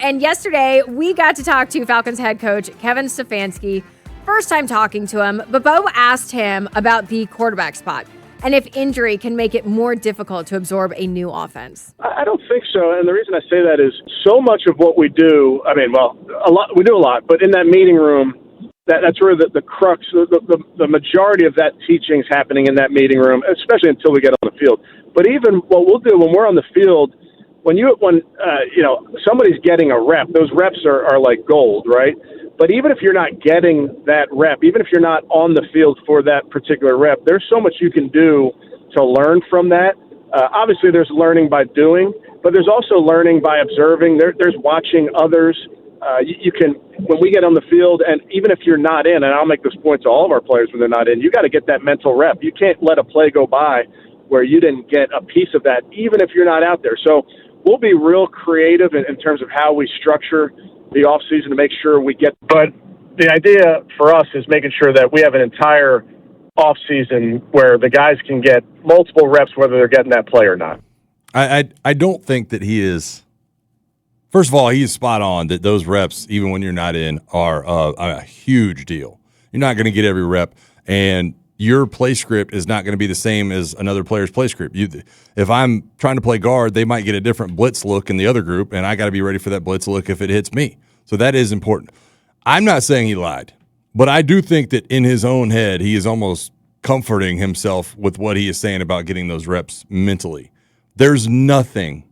And yesterday, we got to talk to Falcons head coach Kevin Stefanski. First time talking to him, but Bo asked him about the quarterback spot and if injury can make it more difficult to absorb a new offense. I don't think so, and the reason I say that is so much of what we do, we do a lot, but in that meeting room, that's where the crux, the majority of that teaching is happening in that meeting room, especially until we get on the field. But even what we'll do when we're on the field, when somebody's getting a rep, those reps are like gold, right? But even if you're not getting that rep, even if you're not on the field for that particular rep, there's so much you can do to learn from that. Obviously, there's learning by doing, but there's also learning by observing. There's watching others. You can, when we get on the field, and even if you're not in, and I'll make this point to all of our players when they're not in, you got to get that mental rep. You can't let a play go by where you didn't get a piece of that, even if you're not out there. So we'll be real creative in terms of how we structure the off season to make sure we get. But the idea for us is making sure that we have an entire off season where the guys can get multiple reps, whether they're getting that play or not. I don't think that he is. First of all, he is spot on that those reps, even when you're not in, are a huge deal. You're not going to get every rep, and your play script is not going to be the same as another player's play script. If I'm trying to play guard, they might get a different blitz look in the other group, and I got to be ready for that blitz look if it hits me. So that is important. I'm not saying he lied, but I do think that in his own head, he is almost comforting himself with what he is saying about getting those reps mentally. There's nothing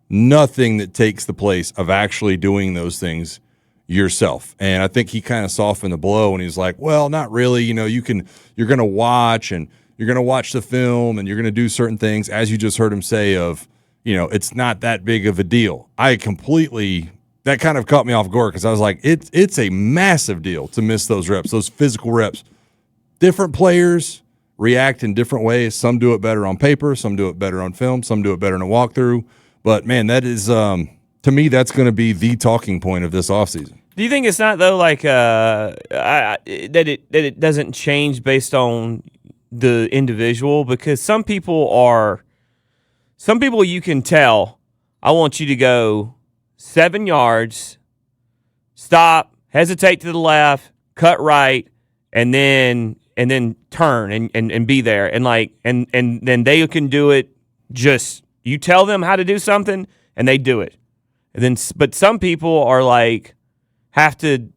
that takes the place of actually doing those things yourself. And I think he kind of softened the blow and he's like, well, not really. You're going to watch and you're going to watch the film and you're going to do certain things, as you just heard him say, of, it's not that big of a deal. That kind of caught me off guard because I was like, it's a massive deal to miss those reps, those physical reps. Different players react in different ways. Some do it better on paper. Some do it better on film. Some do it better in a walkthrough. But, man, that is, to me, that's going to be the talking point of this offseason. Do you think it's not, though, like that it doesn't change based on the individual? Because some people you can tell, I want you to go 7 yards, stop, hesitate to the left, cut right, and then turn and be there. And then they can do it just – you tell them how to do something, and they do it. And then, but some people are like have to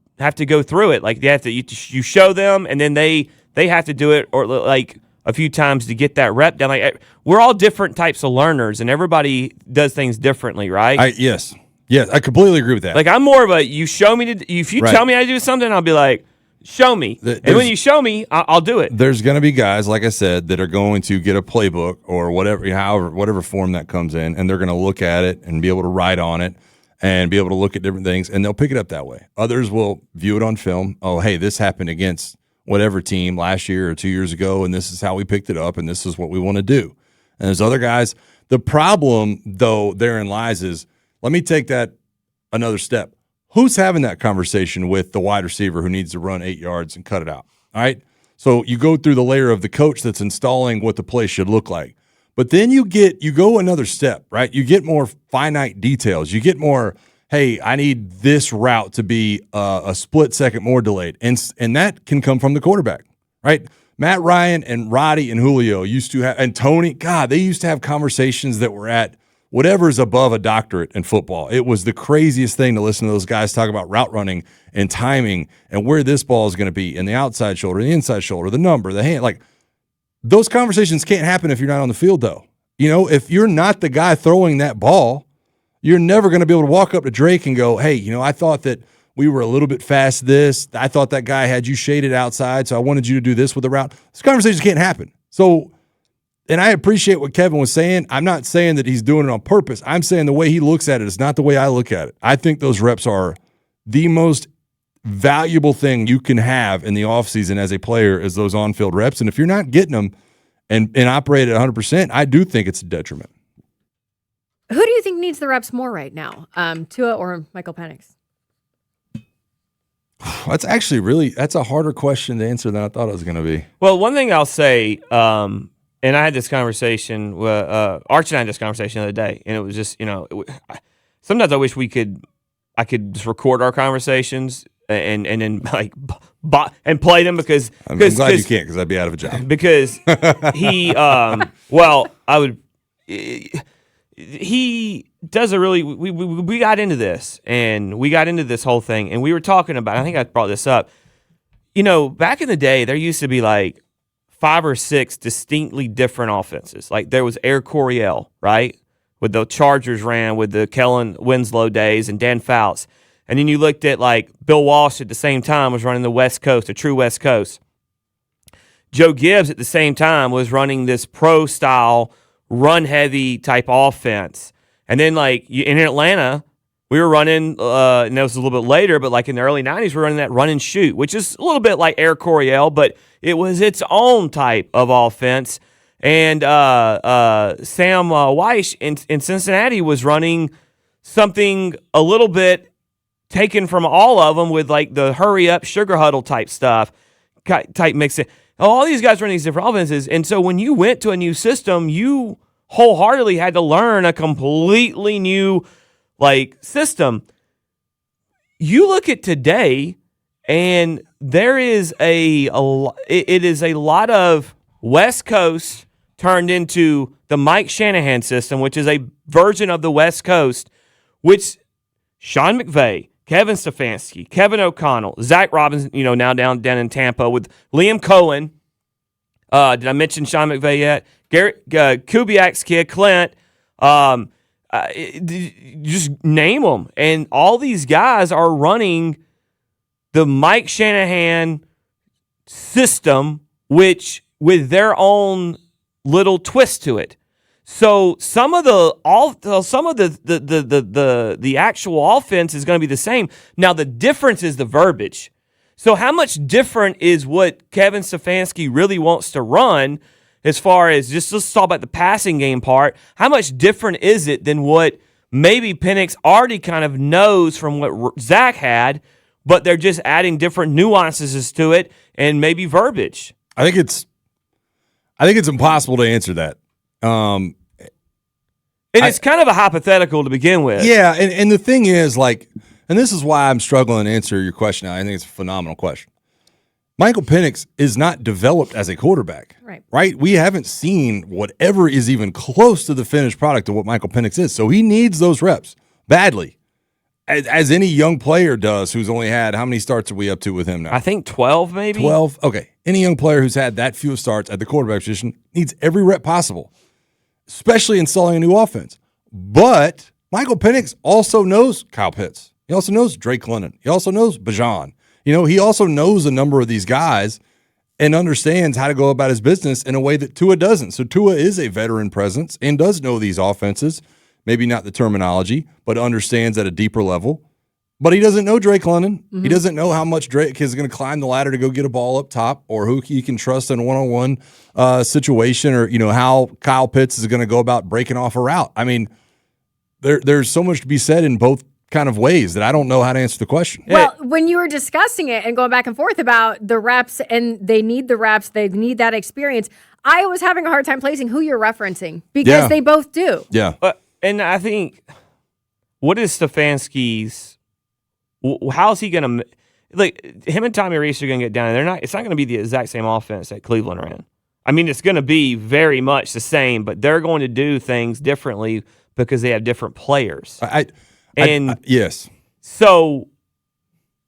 go through it. Like they have to, you show them, and then they have to do it, or like a few times to get that rep down. Like we're all different types of learners, and everybody does things differently, right? Yes, I completely agree with that. Like I'm more of a you show me to. If you tell me how to do something, I'll be like, show me. And when you show me, I'll do it. There's going to be guys, like I said, that are going to get a playbook or whatever form that comes in, and they're going to look at it and be able to write on it and be able to look at different things, and they'll pick it up that way. Others will view it on film. Oh, hey, this happened against whatever team last year or 2 years ago, and this is how we picked it up, and this is what we want to do. And there's other guys. The problem, though, therein lies is, let me take that another step. Who's having that conversation with the wide receiver who needs to run 8 yards and cut it out? All right. So you go through the layer of the coach that's installing what the play should look like. But then you go another step, right? You get more finite details. You get more, hey, I need this route to be a split second more delayed. And that can come from the quarterback, right? Matt Ryan and Roddy and Julio used to have, and Tony, God, they used to have conversations that were at whatever is above a doctorate in football. It was the craziest thing to listen to those guys talk about route running and timing and where this ball is going to be, and the outside shoulder, the inside shoulder, the number, the hand. Like, those conversations can't happen if you're not on the field, though. If you're not the guy throwing that ball, you're never going to be able to walk up to Drake and go, hey, I thought that we were a little bit fast this. I thought that guy had you shaded outside, so I wanted you to do this with the route. These conversations can't happen. So, and I appreciate what Kevin was saying. I'm not saying that he's doing it on purpose. I'm saying the way he looks at it is not the way I look at it. I think those reps are the most valuable thing you can have in the offseason as a player, is those on-field reps. And if you're not getting them and operate at 100%, I do think it's a detriment. Who do you think needs the reps more right now, Tua or Michael Penix? That's a harder question to answer than I thought it was going to be. Well, one thing I'll say, and I had this conversation, Arch and I had this conversation the other day, and it was just, sometimes I wish we could I could just record our conversations and then like and play them because I'm glad you can't because I'd be out of a job. Because he he does a really we got into this whole thing and we were talking about, I think I brought this up. Back in the day there used to be like 5 or 6 distinctly different offenses. Like there was Air Coryell, right? With the Chargers ran with the Kellen Winslow days and Dan Fouts. And then you looked at like Bill Walsh at the same time was running the West Coast, the true West Coast. Joe Gibbs at the same time was running this pro-style, run-heavy type offense. And then like in Atlanta, we were running, and that was a little bit later, but like in the early 90s, we were running that run and shoot, which is a little bit like Air Coryell, but it was its own type of offense. And Sam Weish in Cincinnati was running something a little bit taken from all of them with like the hurry up sugar huddle type stuff, type mixing. All these guys running these different offenses. And so when you went to a new system, you wholeheartedly had to learn a completely new like system. You look at today and there is it is a lot of West Coast turned into the Mike Shanahan system, which is a version of the West Coast, which Sean McVay, Kevin Stefanski, Kevin O'Connell, Zach Robinson, now down in Tampa with Liam Cohen. Did I mention Sean McVay yet? Garrett Kubiak's kid, Clint. Just name them. And all these guys are running the Mike Shanahan system, which with their own little twist to it. So some of the actual offense is going to be the same. Now the difference is the verbiage. So how much different is what Kevin Stefanski really wants to run as far as just let's talk about the passing game part? How much different is it than what maybe Penix already kind of knows from what Zach had, but they're just adding different nuances to it and maybe verbiage? I think it's impossible to answer that. And it's kind of a hypothetical to begin with. Yeah, and the thing is, like, and this is why I'm struggling to answer your question. I think it's a phenomenal question. Michael Penix is not developed as a quarterback. Right? We haven't seen whatever is even close to the finished product of what Michael Penix is. So he needs those reps badly, as any young player does who's only had, how many starts are we up to with him now? I think 12 maybe. 12? Okay. Any young player who's had that few starts at the quarterback position needs every rep possible, especially installing a new offense. But Michael Penix also knows Kyle Pitts. He also knows Drake London. He also knows Bajan. He also knows a number of these guys and understands how to go about his business in a way that Tua doesn't. So Tua is a veteran presence and does know these offenses, maybe not the terminology, but understands at a deeper level. But he doesn't know Drake London. Mm-hmm. He doesn't know how much Drake is going to climb the ladder to go get a ball up top, or who he can trust in a one-on-one situation, or how Kyle Pitts is going to go about breaking off a route. I mean, there's so much to be said in both kind of ways that I don't know how to answer the question. Well, when you were discussing it and going back and forth about the reps, and they need the reps, they need that experience, I was having a hard time placing who you're referencing because they both do. Yeah. And I think, what is Stefanski's, how's he going to, like, him and Tommy Reese are going to get down, and it's not going to be the exact same offense that Cleveland ran. I mean, it's going to be very much the same, but they're going to do things differently because they have different players. Yes. So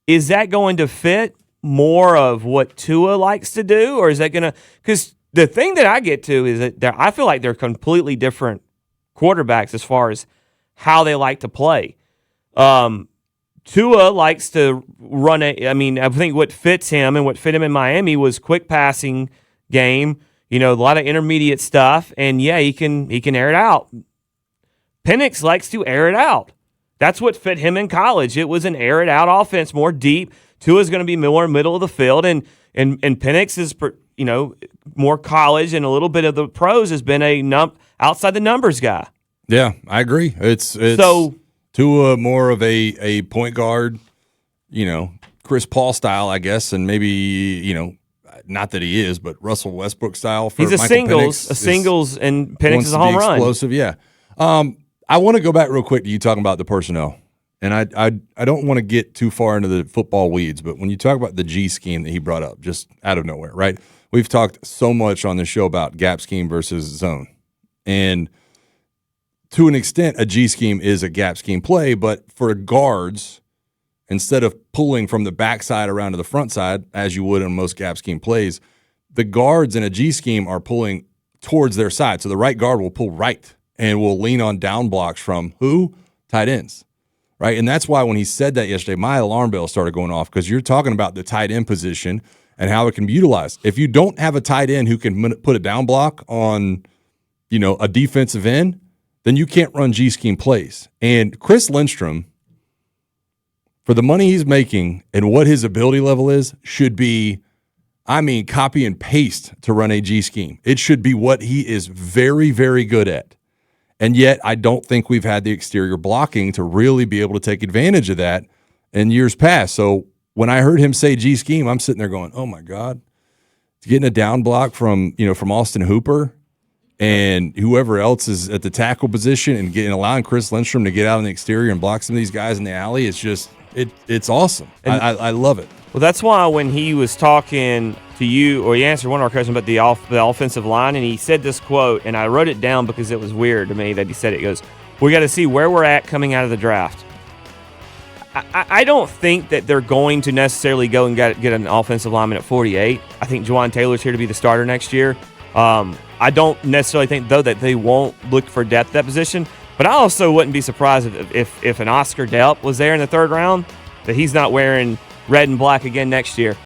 is that going to fit more of what Tua likes to do, or is that going to – because the thing that I get to is that I feel like they're completely different quarterbacks as far as how they like to play. Tua likes to run I think what fits him and what fit him in Miami was quick passing game, a lot of intermediate stuff, and he can air it out. Penix likes to air it out. That's what fit him in college. It was an air-it-out offense, more deep. Tua's going to be more middle of the field, and Penix is, more college, and a little bit of the pros has been a outside the numbers guy. Yeah, I agree. It's so Tua more of a point guard, Chris Paul style, I guess, and maybe not that he is, but Russell Westbrook style. For he's a Michael singles, and Penix is a home run. Explosive, yeah. I want to go back real quick to you talking about the personnel. and I don't want to get too far into the football weeds, but when you talk about the G scheme that he brought up, just out of nowhere, right? We've talked so much on the show about gap scheme versus zone. And to an extent, a G scheme is a gap scheme play, but for guards, instead of pulling from the backside around to the front side, as you would in most gap scheme plays, the guards in a G scheme are pulling towards their side. So the right guard will pull right and will lean on down blocks from who? Tight ends, right? And that's why when he said that yesterday, my alarm bell started going off, because you're talking about the tight end position and how it can be utilized. If you don't have a tight end who can put a down block on, a defensive end, then you can't run G scheme plays. And Chris Lindstrom, for the money he's making and what his ability level is, should be, copy and paste to run a G scheme. It should be what he is very, very good at. And yet I don't think we've had the exterior blocking to really be able to take advantage of that in years past. So when I heard him say G scheme, I'm sitting there going, oh my God, getting a down block from Austin Hooper and whoever else is at the tackle position and allowing Chris Lindstrom to get out on the exterior and block some of these guys in the alley. It's just, it's awesome. I love it. Well, that's why when he was talking to you, or he answered one of our questions about the offensive line, and he said this quote, and I wrote it down because it was weird to me that he said it. He goes, we got to see where we're at coming out of the draft. I don't think that they're going to necessarily go and get an offensive lineman at 48. I think Juwan Taylor's here to be the starter next year. I don't necessarily think, though, that they won't look for depth at that position. But I also wouldn't be surprised if an Oscar Delp was there in the third round, that he's not wearing red and black again next year.